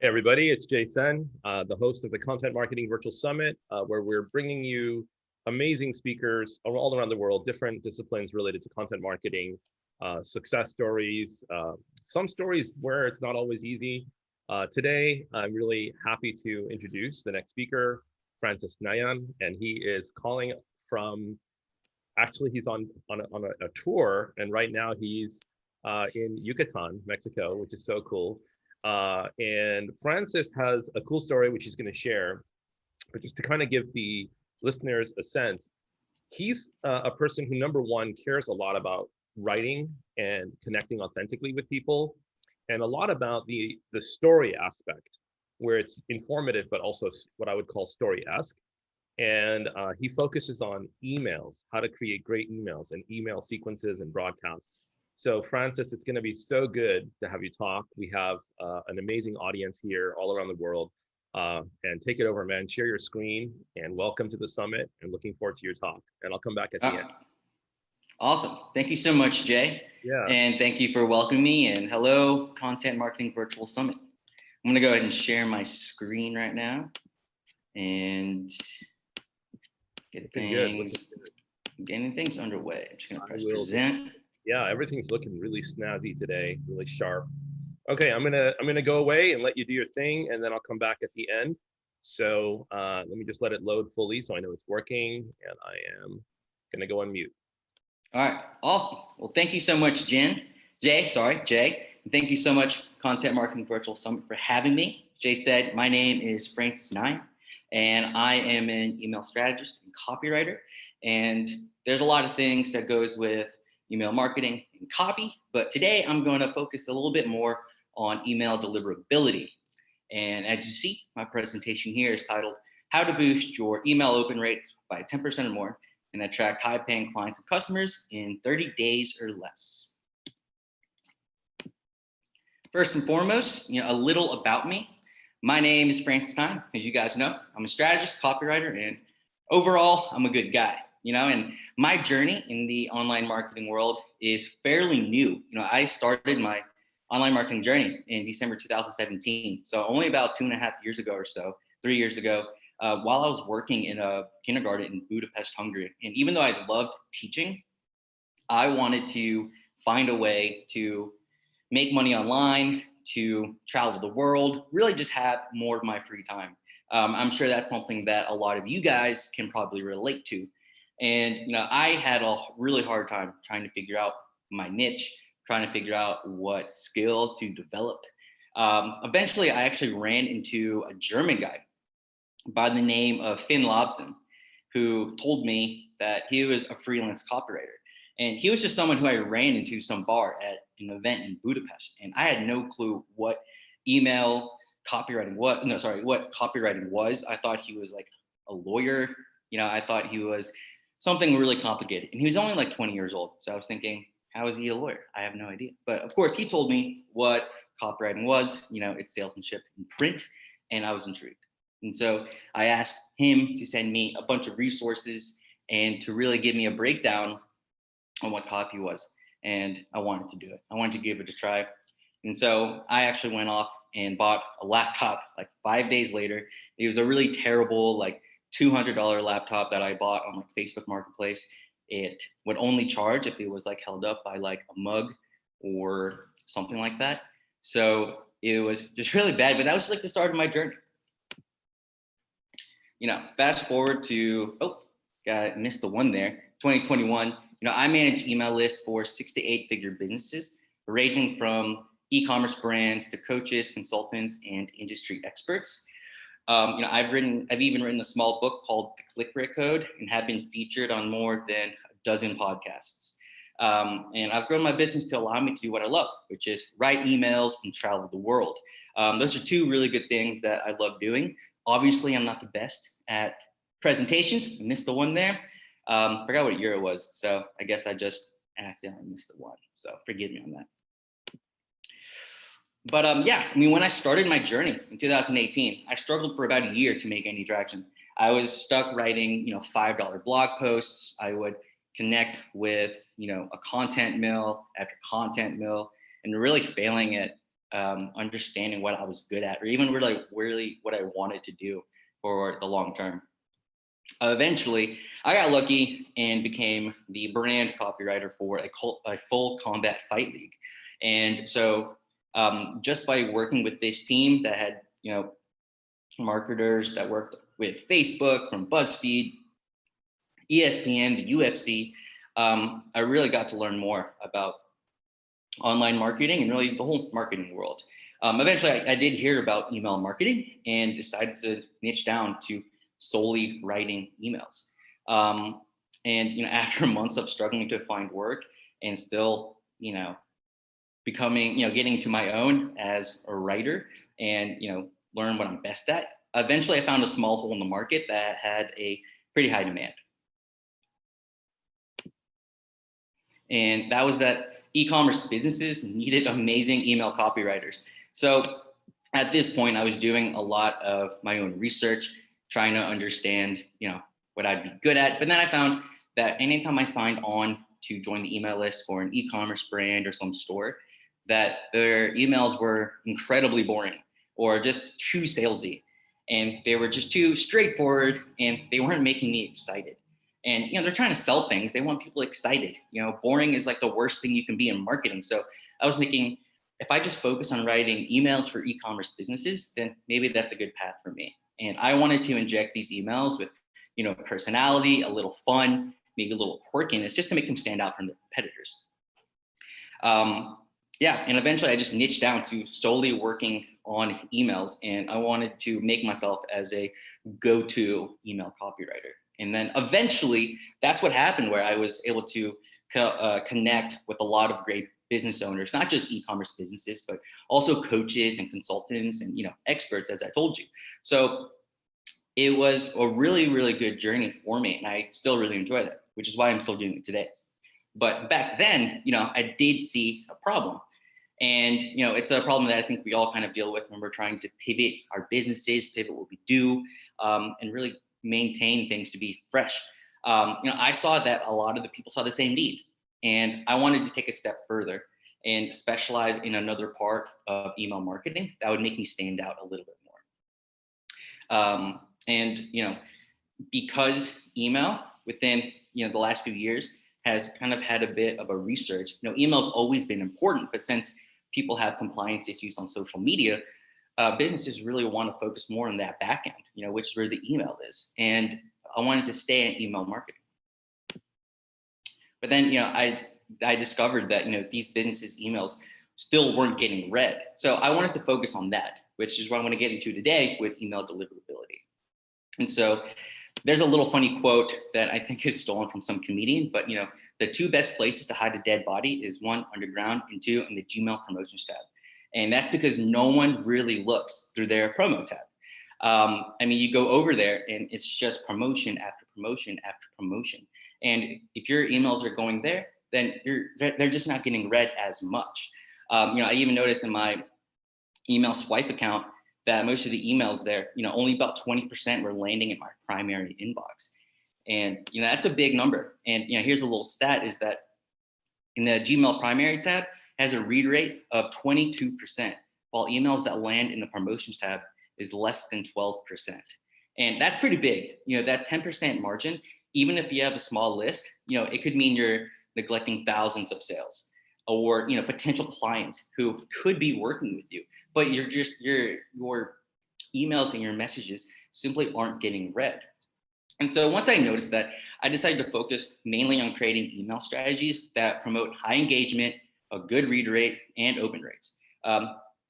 Everybody, it's Jason, the host of the Content Marketing Virtual Summit, where we're bringing you amazing speakers all around the world, different disciplines related to content marketing, success stories, some stories where it's not always easy. Today, I'm really happy to introduce the next speaker, Francis Nayan, and he is calling from, actually he's on a tour, and right now he's in Yucatan, Mexico, which is so cool. And Francis has a cool story which he's going to share, but just to kind of give the listeners a sense, he's a person who, number one, cares a lot about writing and connecting authentically with people, and a lot about the story aspect, where it's informative but also what I would call story-esque. And he focuses on emails, how to create great emails and email sequences and broadcasts. So Francis, it's going to be so good to have you talk. We have an amazing audience here all around the world. And take it over, man. Share your screen and welcome to the summit, and looking forward to your talk. And I'll come back at the end. Awesome. Thank you so much, Jay. Yeah. And thank you for welcoming me. And hello, Content Marketing Virtual Summit. I'm going to go ahead and share my screen right now and getting things underway. I'm just going to press present. Yeah, everything's looking really snazzy today, really sharp. Okay, I'm gonna go away and let you do your thing, and then I'll come back at the end. So let me just let it load fully so I know it's working, and I am gonna go on mute. All right, awesome. Well, thank you so much, Jay. And thank you so much, Content Marketing Virtual Summit, for having me. Jay said, my name is Francis Nayan, and I am an email strategist and copywriter. And there's a lot of things that goes with email marketing and copy, but today I'm going to focus a little bit more on email deliverability. And as you see, my presentation here is titled How to Boost Your Email Open Rates by 10% or More and Attract High-Paying Clients and Customers in 30 days or less. First and foremost, a little about me. My name is Francis Nayan. As you guys know, I'm a strategist, copywriter, and overall, I'm a good guy. And my journey in the online marketing world is fairly new. I started my online marketing journey in December 2017. So only about 2.5 years ago or so, 3 years ago, while I was working in a kindergarten in Budapest, Hungary. And even though I loved teaching, I wanted to find a way to make money online, to travel the world, really just have more of my free time. I'm sure that's something that a lot of you guys can probably relate to. And, I had a really hard time trying to figure out my niche, trying to figure out what skill to develop. Eventually, I actually ran into a German guy by the name of Finn Lobson, who told me that he was a freelance copywriter. And he was just someone who I ran into some bar at an event in Budapest. And I had no clue what email copywriting was. What copywriting was. I thought he was like a lawyer. I thought he was something really complicated. And he was only like 20 years old. So I was thinking, how is he a lawyer? I have no idea. But of course, he told me what copywriting was. It's salesmanship in print. And I was intrigued. And so I asked him to send me a bunch of resources and to really give me a breakdown on what copy was. And I wanted to do it. I wanted to give it a try. And so I actually went off and bought a laptop like 5 days later. It was a really terrible, like $200 laptop that I bought on like Facebook Marketplace. It would only charge if it was like held up by like a mug or something like that. So it was just really bad, but that was like the start of my journey. Fast forward to, missed the one there, 2021. I manage email lists for 6 to 8 figure businesses, ranging from e-commerce brands to coaches, consultants, and industry experts. I've even written a small book called The Click Rate Code and have been featured on more than a dozen podcasts. And I've grown my business to allow me to do what I love, which is write emails and travel the world. Those are two really good things that I love doing. Obviously, I'm not the best at presentations. I missed the one there. Forgot what year it was. So I guess I just accidentally missed the one. So forgive me on that. But when I started my journey in 2018, I struggled for about a year to make any traction. I was stuck writing, $5 blog posts. I would connect with, a content mill after content mill and really failing at understanding what I was good at, or even really what I wanted to do for the long term. Eventually, I got lucky and became the brand copywriter for a full combat fight league. And so just by working with this team that had, marketers that worked with Facebook, from BuzzFeed, ESPN, the UFC, I really got to learn more about online marketing and really the whole marketing world. Eventually, I did hear about email marketing and decided to niche down to solely writing emails. And after months of struggling to find work and still, becoming, getting to my own as a writer and, learn what I'm best at, eventually I found a small hole in the market that had a pretty high demand. And that was that e-commerce businesses needed amazing email copywriters. So at this point, I was doing a lot of my own research, trying to understand, what I'd be good at. But then I found that anytime I signed on to join the email list for an e-commerce brand or some store, that their emails were incredibly boring or just too salesy. And they were just too straightforward and they weren't making me excited. And, they're trying to sell things. They want people excited. Boring is like the worst thing you can be in marketing. So I was thinking, if I just focus on writing emails for e-commerce businesses, then maybe that's a good path for me. And I wanted to inject these emails with, personality, a little fun, maybe a little quirkiness, just to make them stand out from their competitors. And eventually I just niched down to solely working on emails, and I wanted to make myself as a go-to email copywriter. And then eventually that's what happened, where I was able to connect with a lot of great business owners, not just e-commerce businesses, but also coaches and consultants and, experts, as I told you. So it was a really, really good journey for me. And I still really enjoy that, which is why I'm still doing it today. But back then, I did see a problem. And, it's a problem that I think we all kind of deal with when we're trying to pivot our businesses, pivot what we do, and really maintain things to be fresh. I saw that a lot of the people saw the same need, and I wanted to take a step further and specialize in another part of email marketing that would make me stand out a little bit more. Because email within, the last few years has kind of had a bit of a research, email's always been important, but since people have compliance issues on social media, businesses really want to focus more on that back end, which is where the email is. And I wanted to stay in email marketing. But then, I discovered that, these businesses' emails still weren't getting read. So I wanted to focus on that, which is what I'm going to get into today with email deliverability. And so there's a little funny quote that I think is stolen from some comedian, but the two best places to hide a dead body is one, underground, and two, in the Gmail promotions tab. And that's because no one really looks through their promo tab. You go over there and it's just promotion after promotion after promotion. And if your emails are going there, then they're just not getting read as much. I even noticed in my email swipe account that most of the emails there, only about 20% were landing in my primary inbox. And, that's a big number. And, here's a little stat is that in the Gmail primary tab has a read rate of 22%, while emails that land in the promotions tab is less than 12%. And that's pretty big. That 10% margin, even if you have a small list, it could mean you're neglecting thousands of sales or, potential clients who could be working with you, but your emails and your messages simply aren't getting read. And so once I noticed that, I decided to focus mainly on creating email strategies that promote high engagement, a good read rate, and open rates,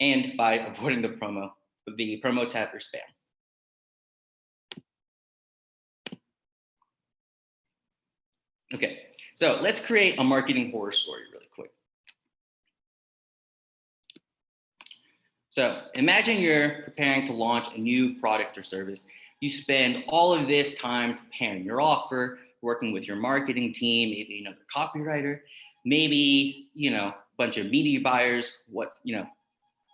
and by avoiding the promo tab or spam. Okay, so let's create a marketing horror story really quick. So imagine you're preparing to launch a new product or service. You spend all of this time preparing your offer, working with your marketing team, maybe another copywriter, maybe, a bunch of media buyers,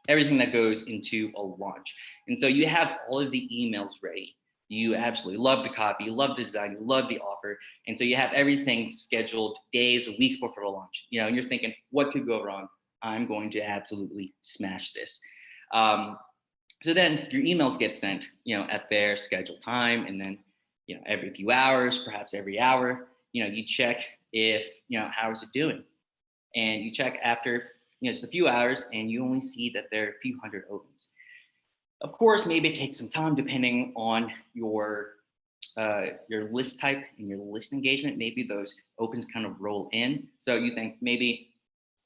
everything that goes into a launch. And so you have all of the emails ready. You absolutely love the copy, you love the design, you love the offer. And so you have everything scheduled days, weeks before the launch, and you're thinking, what could go wrong? I'm going to absolutely smash this. So then your emails get sent, at their scheduled time, and then, every few hours, perhaps every hour, you check if, how is it doing? And you check after, just a few hours, and you only see that there are a few hundred opens. Of course, maybe it takes some time depending on your list type and your list engagement. Maybe those opens kind of roll in. So you think maybe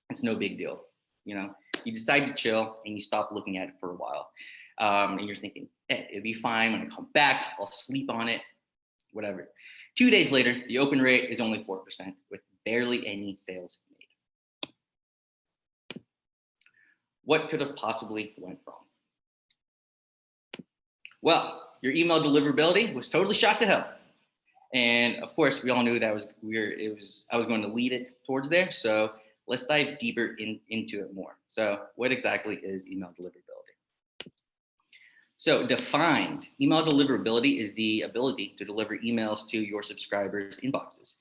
it's no big deal. You decide to chill and you stop looking at it for a while. And you're thinking, hey, it'll be fine when I come back. I'll sleep on it, whatever. 2 days later, the open rate is only 4% with barely any sales made. What could have possibly went wrong? Well, your email deliverability was totally shot to hell. And of course, we all knew that I was going to lead it towards there. So let's dive deeper into it more. So what exactly is email deliverability? So defined, email deliverability is the ability to deliver emails to your subscribers' inboxes.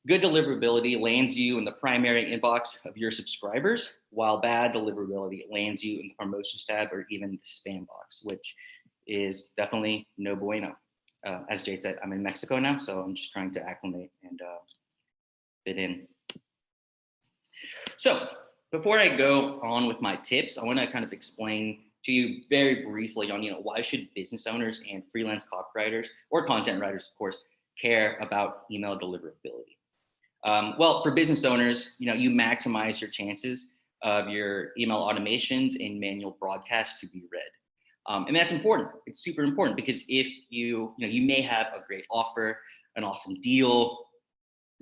Good deliverability lands you in the primary inbox of your subscribers, while bad deliverability lands you in the promotions tab or even the spam box, which is definitely no bueno. As Jay said, I'm in Mexico now, so I'm just trying to acclimate and fit in. So before I go on with my tips, I want to kind of explain to you very briefly on, why should business owners and freelance copywriters or content writers, of course, care about email deliverability? Well, for business owners, you maximize your chances of your email automations and manual broadcasts to be read. And that's important. It's super important because if you may have a great offer, an awesome deal,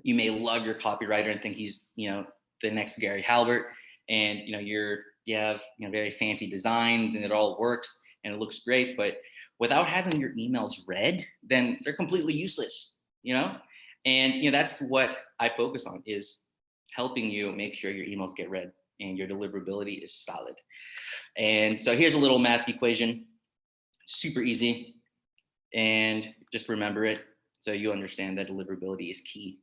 you may love your copywriter and think he's, the next Gary Halbert, and you have very fancy designs and it all works and it looks great, but without having your emails read, then they're completely useless, And that's what I focus on, is helping you make sure your emails get read and your deliverability is solid. And so here's a little math equation, super easy, and just remember it so you understand that deliverability is key.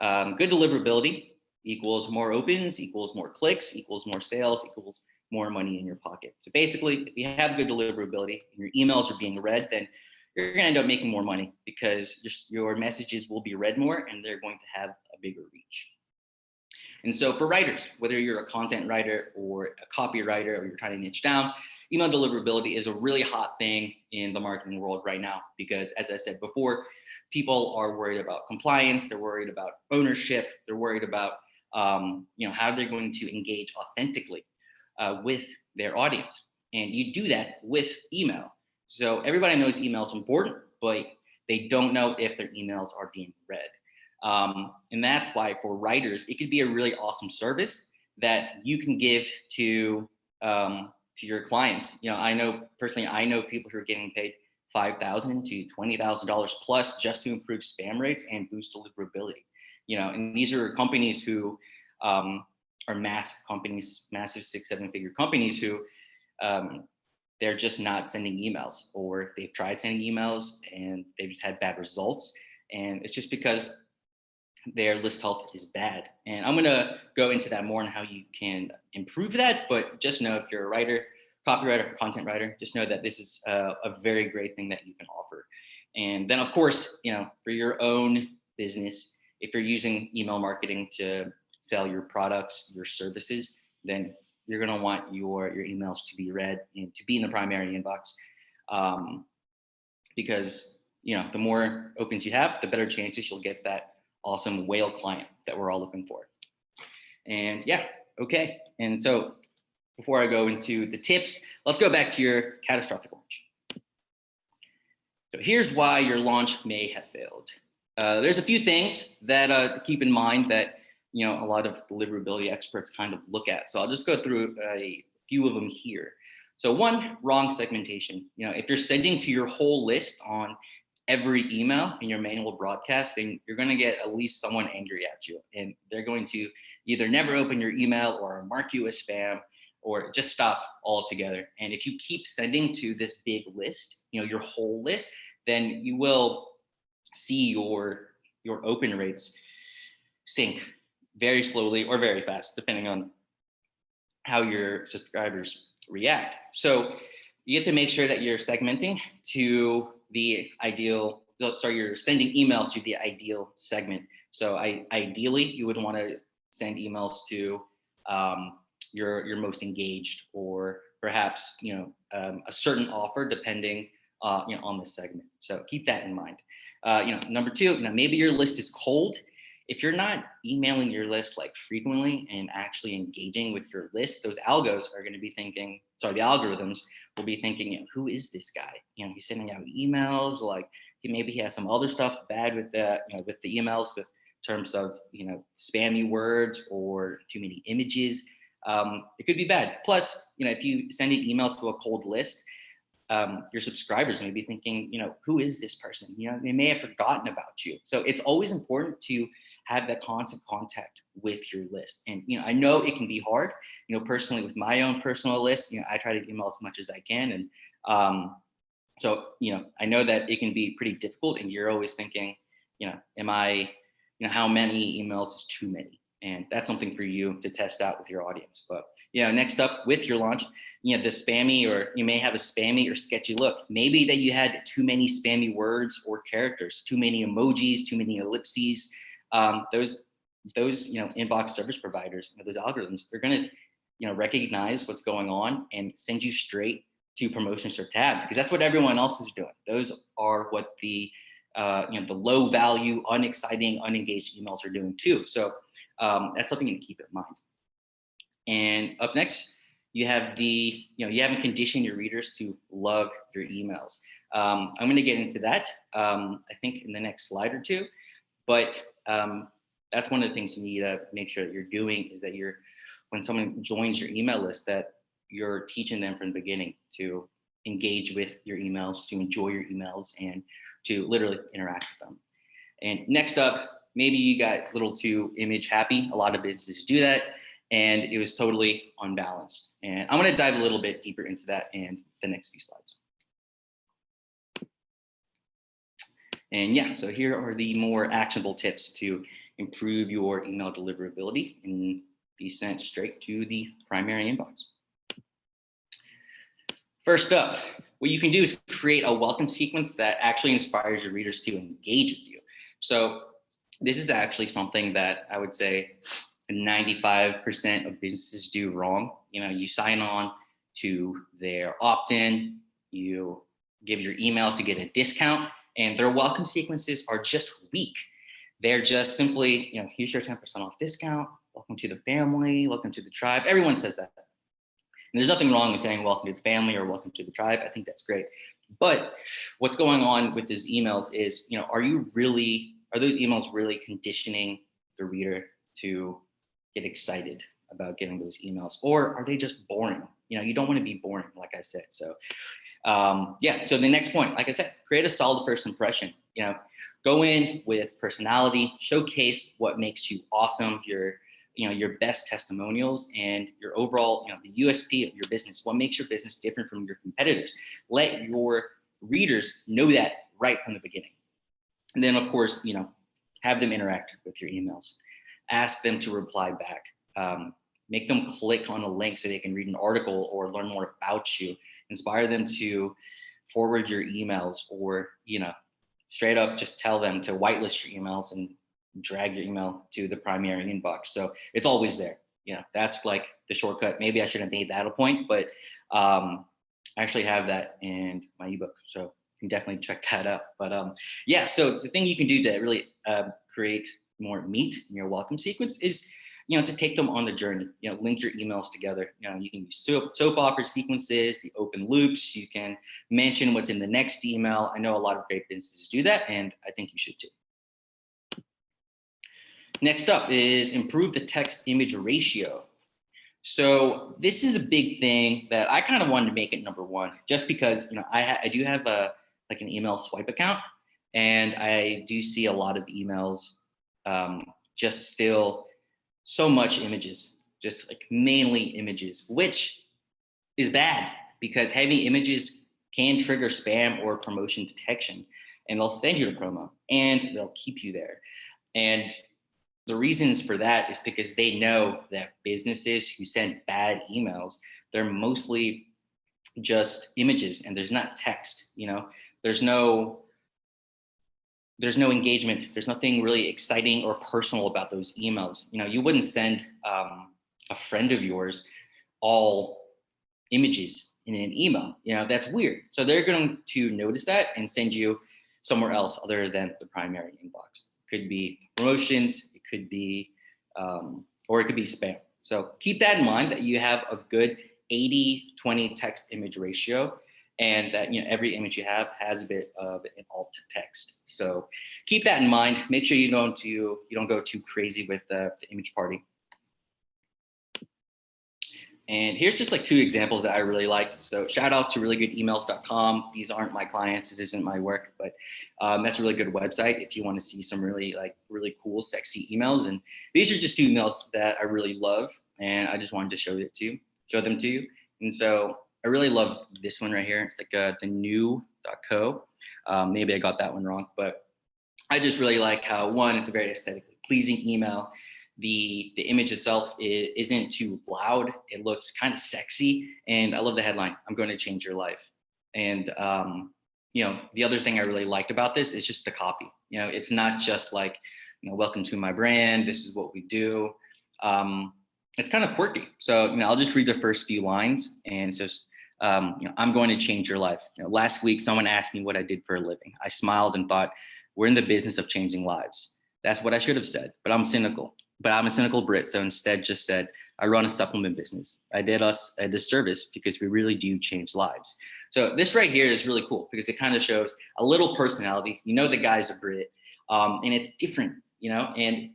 Good deliverability equals more opens, equals more clicks, equals more sales, equals more money in your pocket. So basically, if you have good deliverability and your emails are being read, then you're going to end up making more money because your messages will be read more and they're going to have a bigger reach. And so for writers, whether you're a content writer or a copywriter or you're trying to niche down, email deliverability is a really hot thing in the marketing world right now because, as I said before, people are worried about compliance, they're worried about ownership, they're worried about how they're going to engage authentically with their audience. And you do that with email. So everybody knows email is important, but they don't know if their emails are being read. And that's why for writers, it could be a really awesome service that you can give to your clients. I know people who are getting paid $5,000 to $20,000 plus just to improve spam rates and boost deliverability. And these are companies who are massive companies, massive 6-7 figure companies who they're just not sending emails, or they've tried sending emails and they've just had bad results. And it's just because their list health is bad. And I'm going to go into that more on how you can improve that. But just know, if you're a writer, copywriter, content writer, just know that this is a very great thing that you can offer. And then, of course, for your own business, if you're using email marketing to sell your products, your services, then you're going to want your emails to be read and to be in the primary inbox, because the more opens you have, the better chances you'll get that awesome whale client that we're all looking for. And yeah, okay. And so before I go into the tips, let's go back to your catastrophic launch. So here's why your launch may have failed. There's a few things that keep in mind that a lot of deliverability experts kind of look at. So I'll just go through a few of them here. So one, wrong segmentation. If you're sending to your whole list on every email in your manual broadcast, then you're going to get at least someone angry at you, and they're going to either never open your email or mark you as spam or just stop altogether. And if you keep sending to this big list, your whole list, then you will see your open rates sink very slowly or very fast, depending on how your subscribers react. So you have to make sure that you're segmenting to the ideal, sorry, you're sending emails to the ideal segment. So ideally, you would want to send emails to your most engaged, or perhaps a certain offer, depending on the segment. So keep that in mind. Number two, maybe your list is cold. If you're not emailing your list like frequently and actually engaging with your list, those algos are going to be thinking, sorry, the algorithms will be thinking, who is this guy? He's sending out emails, like maybe he has some other stuff bad with the, with the emails, with terms of, spammy words or too many images. It could be bad. Plus, if you send an email to a cold list, your subscribers may be thinking, who is this person? They may have forgotten about you. So it's always important to have that constant contact with your list. And, I know it can be hard, personally with my own personal list, I try to email as much as I can. And so, I know that it can be pretty difficult, and you're always thinking, am I, how many emails is too many? And that's something for you to test out with your audience. But next up with your launch, the spammy, or you may have a spammy or sketchy look. Maybe that you had too many spammy words or characters, too many emojis, too many ellipses. Those inbox service providers, those algorithms, they're going to recognize what's going on and send you straight to promotions or tab, because that's what everyone else is doing. Those are what the low value, unexciting, unengaged emails are doing too. So that's something to keep in mind. And up next, you have you haven't conditioned your readers to love your emails. I'm going to get into that, I think, in the next slide or two. But that's one of the things you need to make sure that you're doing, is that when someone joins your email list, that you're teaching them from the beginning to engage with your emails, to enjoy your emails, and to literally interact with them. And next up, maybe you got a little too image happy. A lot of businesses do that, and it was totally unbalanced. And I'm going to dive a little bit deeper into that in the next few slides. And so here are the more actionable tips to improve your email deliverability and be sent straight to the primary inbox. First up, what you can do is create a welcome sequence that actually inspires your readers to engage with you. So this is actually something that I would say 95% of businesses do wrong. You sign on to their opt-in, you give your email to get a discount, and their welcome sequences are just weak. They're just simply, here's your 10% off discount, welcome to the family, welcome to the tribe. Everyone says that. And there's nothing wrong with saying welcome to the family or welcome to the tribe. I think that's great. But what's going on with these emails is, are those emails really conditioning the reader to get excited about getting those emails? Or are they just boring? You don't want to be boring, like I said. So so the next point, like I said, create a solid first impression. Go in with personality, showcase what makes you awesome, your best testimonials, and your overall, the USP of your business, what makes your business different from your competitors. Let your readers know that right from the beginning. And then, of course, have them interact with your emails. Ask them to reply back. Make them click on a link so they can read an article or learn more about you. Inspire them to forward your emails, or, straight up just tell them to whitelist your emails and drag your email to the primary inbox. So it's always there. That's like the shortcut. Maybe I should have made that a point, but I actually have that in my ebook. So you can definitely check that out. But so the thing you can do to really create more meat in your welcome sequence is, to take them on the journey, link your emails together. You can use soap opera sequences, the open loops. You can mention what's in the next email. I know a lot of great businesses do that, and I think you should too. Next up is improve the text image ratio. So this is a big thing that I kind of wanted to make it number one, just because, I do have an email swipe account, and I do see a lot of emails, just still so much images, just like mainly images, which is bad because heavy images can trigger spam or promotion detection, and they'll send you to promo and they'll keep you there. And the reasons for that is because they know that businesses who send bad emails, they're mostly just images and there's not text, there's no engagement. There's nothing really exciting or personal about those emails. You wouldn't send a friend of yours all images in an email. That's weird. So they're going to notice that and send you somewhere else other than the primary inbox. It could be promotions, it could be, or it could be spam. So keep that in mind, that you have a good 80-20 text image ratio, and that every image you have has a bit of an alt text. So keep that in mind. Make sure you don't go too crazy with the image party. And here's just like 2 examples that I really liked. So shout out to reallygoodemails.com. These aren't my clients. This isn't my work, but that's a really good website if you want to see some really cool, sexy emails. And these are just 2 emails that I really love, and I just wanted to show them to you. And so I really love this one right here. It's like the new.co. Maybe I got that one wrong, but I just really like how, one, it's a very aesthetically pleasing email. The image itself isn't too loud. It looks kind of sexy. And I love the headline, I'm going to change your life. And, the other thing I really liked about this is just the copy. It's not just like, welcome to my brand. This is what we do. It's kind of quirky. So, I'll just read the first few lines, and it says, I'm going to change your life. Last week, someone asked me what I did for a living. I smiled and thought, we're in the business of changing lives. That's what I should have said, but I'm cynical. But I'm a cynical Brit, so instead just said, I run a supplement business. I did us a disservice because we really do change lives. So this right here is really cool because it kind of shows a little personality. The guy's a Brit, and it's different, and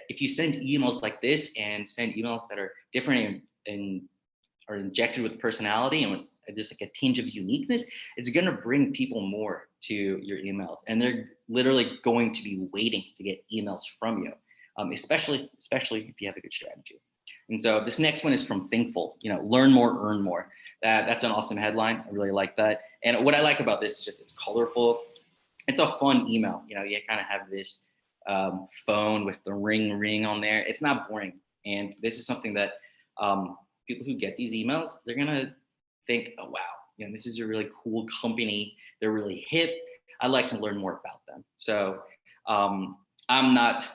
if you send emails like this and send emails that are different and are injected with personality and with just like a tinge of uniqueness, it's going to bring people more to your emails, and they're literally going to be waiting to get emails from you. Especially if you have a good strategy. And so this next one is from Thinkful, learn more, earn more. That's an awesome headline. I really like that. And what I like about this is just it's colorful. It's a fun email. You kind of have this phone with the ring on there. It's not boring. And this is something that people who get these emails, they're going to think, oh, wow, this is a really cool company. They're really hip. I'd like to learn more about them. So I'm not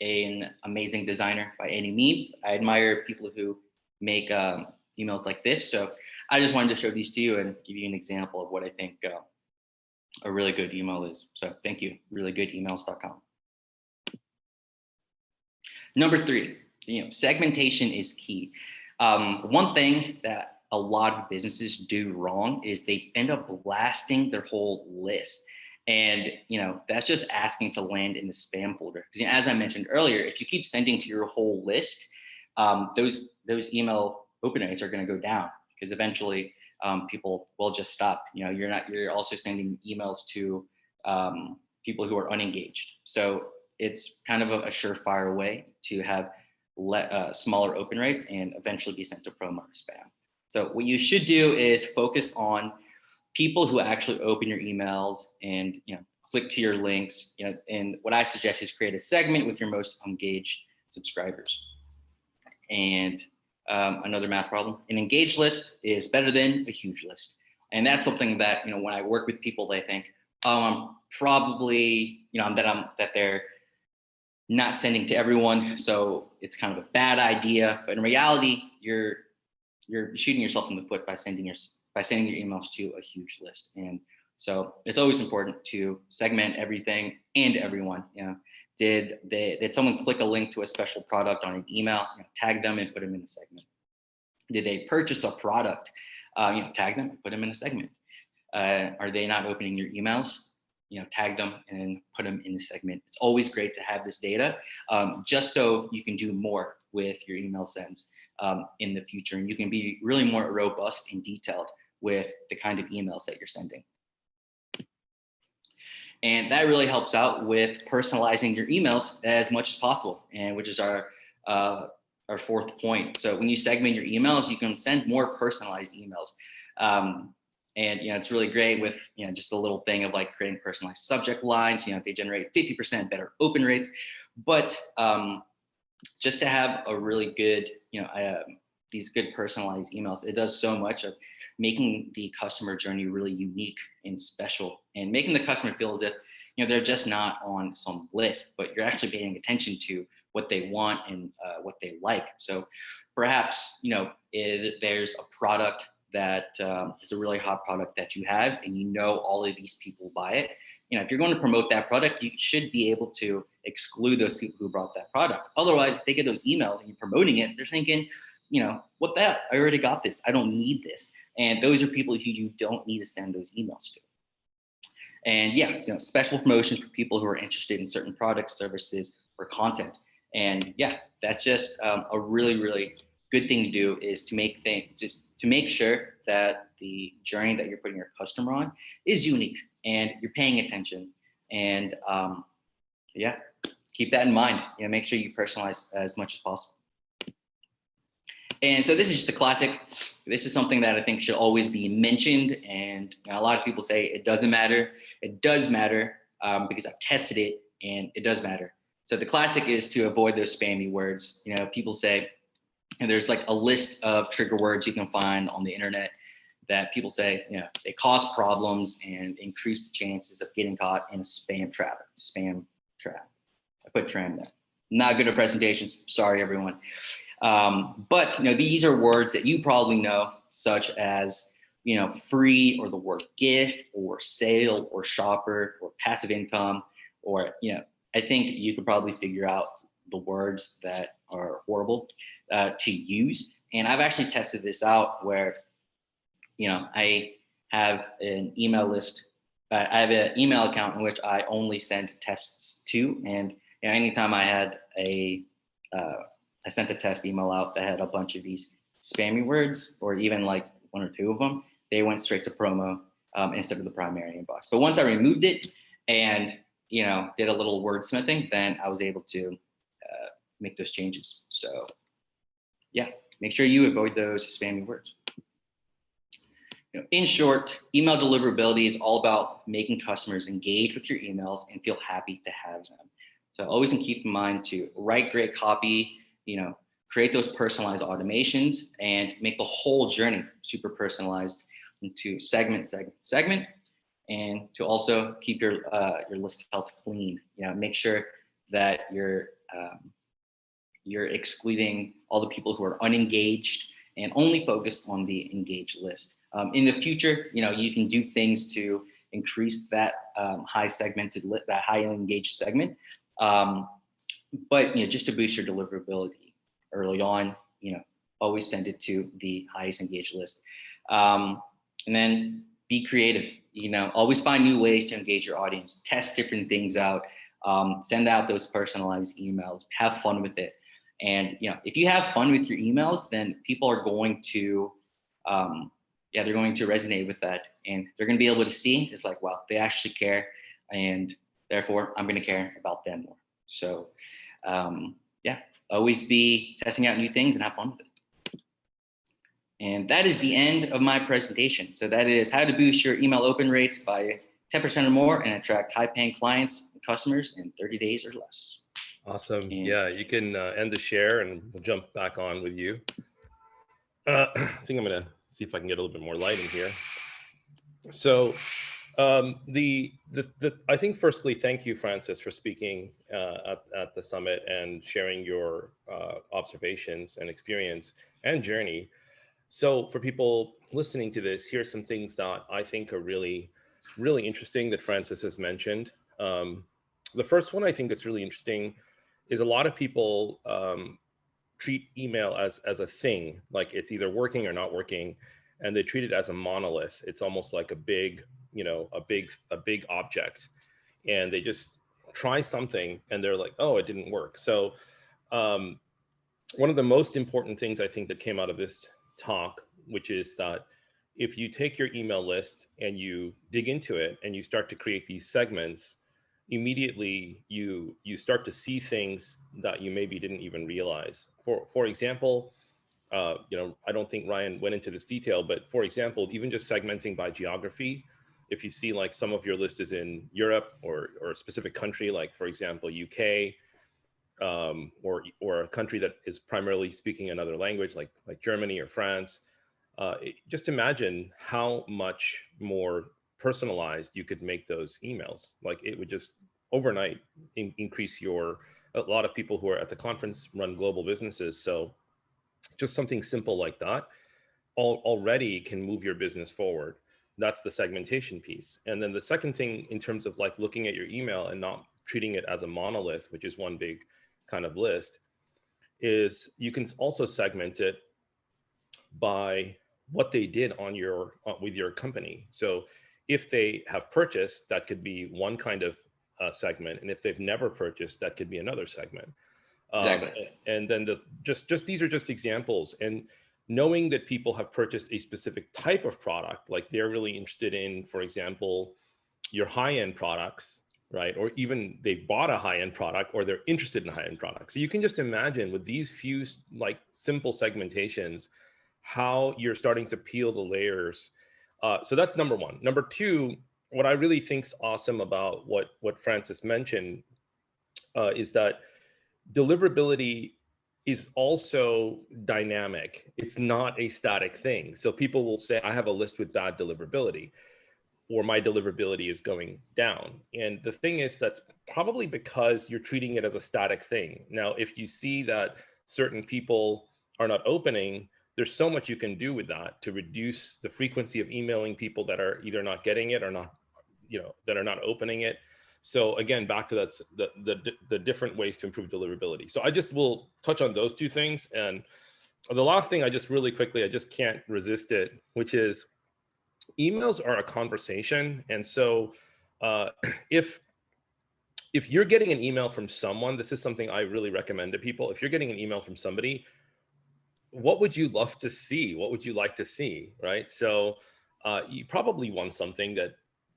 an amazing designer by any means. I admire people who make emails like this. So I just wanted to show these to you and give you an example of what I think a really good email is. So thank you, reallygoodemails.com. Number 3, segmentation is key. One thing that a lot of businesses do wrong is they end up blasting their whole list. And, that's just asking to land in the spam folder. Because as I mentioned earlier, if you keep sending to your whole list, those email open rates are going to go down because eventually people will just stop. You're also sending emails to people who are unengaged. So it's kind of a surefire way to have smaller open rates and eventually be sent to promo or spam. So what you should do is focus on people who actually open your emails and click to your links. And what I suggest is create a segment with your most engaged subscribers. And another math problem: an engaged list is better than a huge list. And that's something that when I work with people, they think, oh, I'm probably that they're not sending to everyone, so it's kind of a bad idea. But in reality, you're shooting yourself in the foot by sending your emails to a huge list. And so it's always important to segment everything and everyone. Did someone click a link to a special product on an email? Tag them and put them in a segment. Did they purchase a product? Tag them and put them in a segment. Are they not opening your emails? Tag them and put them in the segment. It's always great to have this data, just so you can do more with your email sends in the future, and you can be really more robust and detailed with the kind of emails that you're sending. And that really helps out with personalizing your emails as much as possible, and which is our 4th point. So when you segment your emails, you can send more personalized emails. And it's really great with just a little thing of like creating personalized subject lines. They generate 50% better open rates. But just to have a really good, these good personalized emails, it does so much of making the customer journey really unique and special, and making the customer feel as if, they're just not on some list, but you're actually paying attention to what they want and what they like. So perhaps, there's a product that is a really hot product that you have, and all of these people buy it. If you're going to promote that product, you should be able to exclude those people who brought that product. Otherwise, if they get those emails and you're promoting it, they're thinking, what the hell? I already got this. I don't need this. And those are people who you don't need to send those emails to. And yeah, special promotions for people who are interested in certain products, services, or content. And yeah, that's just a really, really good thing to do, is to make sure that the journey that you're putting your customer on is unique and you're paying attention. And yeah, keep that in mind. Make sure you personalize as much as possible. And so this is just a classic. This is something that I think should always be mentioned. And a lot of people say it doesn't matter. It does matter because I've tested it and it does matter. So the classic is to avoid those spammy words. People say, and there's like a list of trigger words you can find on the internet that people say, they cause problems and increase the chances of getting caught in a spam trap. I put tram there. Not good at presentations. Sorry, everyone. But these are words that you probably know, such as free, or the word gift, or sale, or shopper, or passive income, or I think you could probably figure out the words that are horrible to use. And I've actually tested this out where I have an email list. I have an email account in which I only send tests to, and anytime I had I sent a test email out that had a bunch of these spammy words, or even like one or two of them, they went straight to promo instead of the primary inbox. But once I removed it and did a little wordsmithing, then I was able to make those changes. So yeah, make sure you avoid those spammy words. In short, email deliverability is all about making customers engage with your emails and feel happy to have them. So always keep in mind to write great copy, create those personalized automations, and make the whole journey super personalized into segment, and to also keep your list health clean. Make sure that you're excluding all the people who are unengaged and only focused on the engaged list. In the future, you can do things to increase that high engaged segment. But just to boost your deliverability early on, always send it to the highest engaged list. And then be creative. Always find new ways to engage your audience. Test different things out. Send out those personalized emails. Have fun with it. And if you have fun with your emails, then people are going to, they're going to resonate with that, and they're going to be able to see it's like, wow, they actually care, and therefore I'm going to care about them more. So always be testing out new things and have fun with it. And that is the end of my presentation. So that is how to boost your email open rates by 10% or more and attract high-paying clients and customers in 30 days or less. Awesome. And yeah, you can end the share and we'll jump back on with you. I think I'm going to see if I can get a little bit more light in here. So I think firstly, thank you, Francis, for speaking at the summit and sharing your observations and experience and journey. So for people listening to this, here's some things that I think are really, really interesting that Francis has mentioned. The first one I think that's really interesting is a lot of people treat email as a thing, like it's either working or not working, and they treat it as a monolith. It's almost like a big object, and they just try something and they're like, oh, it didn't work. So one of the most important things I think that came out of this talk, which is that if you take your email list and you dig into it and you start to create these segments, immediately you start to see things that you maybe didn't even realize. For example, I don't think Ryan went into this detail, but for example, even just segmenting by geography, if you see like some of your list is in Europe or a specific country, like for example, UK, or a country that is primarily speaking another language, like Germany or France, just imagine how much more personalized you could make those emails. Like it would just overnight increase your. A lot of people who are at the conference run global businesses, so just something simple like that already can move your business forward. That's the segmentation piece. And then the second thing, in terms of like looking at your email and not treating it as a monolith, which is one big kind of list, is you can also segment it by what they did on your with your company. So if they have purchased, that could be one kind of segment, and if they've never purchased, that could be another segment. Exactly. And then just these are just examples. And knowing that people have purchased a specific type of product, like they're really interested in, for example, your high-end products, right? Or even they bought a high-end product, or they're interested in high-end products. So you can just imagine with these few like simple segmentations, how you're starting to peel the layers. So that's number one. Number two, what I really think's awesome about what Francis mentioned is that deliverability is also dynamic. It's not a static thing. So people will say, I have a list with bad deliverability, or my deliverability is going down. And the thing is, that's probably because you're treating it as a static thing. Now, if you see that certain people are not opening, there's so much you can do with that to reduce the frequency of emailing people that are either not getting it or not, that are not opening it. So again, back to the different ways to improve deliverability. So I just will touch on those two things. And the last thing, I just really quickly, I just can't resist it, which is emails are a conversation. And so if you're getting an email from someone, this is something I really recommend to people. If you're getting an email from somebody, what would you love to see? What would you like to see, right? So you probably want something that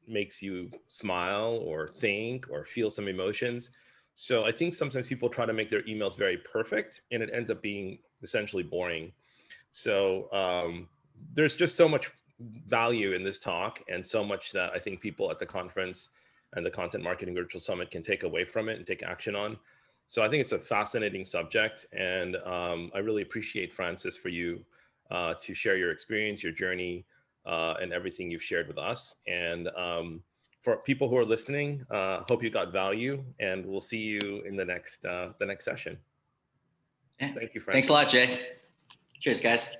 makes you smile or think or feel some emotions. So I think sometimes people try to make their emails very perfect, and it ends up being essentially boring. So there's just so much value in this talk, and so much that I think people at the conference and the Content Marketing Virtual Summit can take away from it and take action on. So I think it's a fascinating subject, and I really appreciate, Francis, for you to share your experience, your journey, and everything you've shared with us. And for people who are listening, hope you got value, and we'll see you in the next session. Yeah. Thank you, Francis. Thanks a lot, Jay. Cheers, guys.